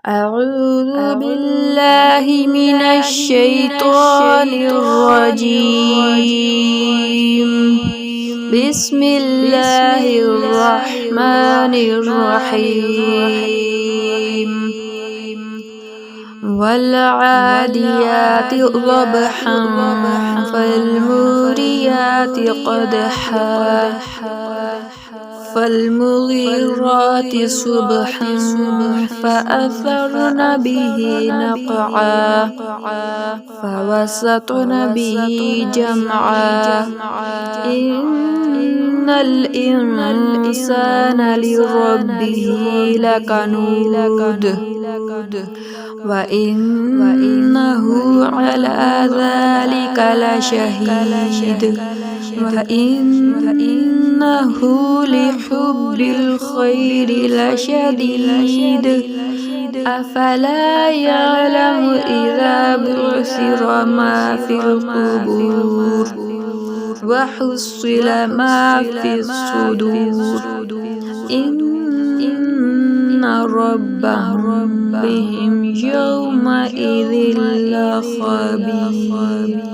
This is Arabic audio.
أعوذ بالله من الشيطان الرجيم. بسم الله الرحمن الرحيم. والعاديات ضبحا فالموريات قدحا فالمغيرات صبحا فأثرن به نقعا فوسطن به جمعا إن الإنسان لربه لكنود وإنه على ذلك لشهيد وإنه لحب الخير لشديد أفلا يعلم إذا بعثر ما في القبور وحصل ما في الصدور إن ربهم بهم يومئذ لخبير.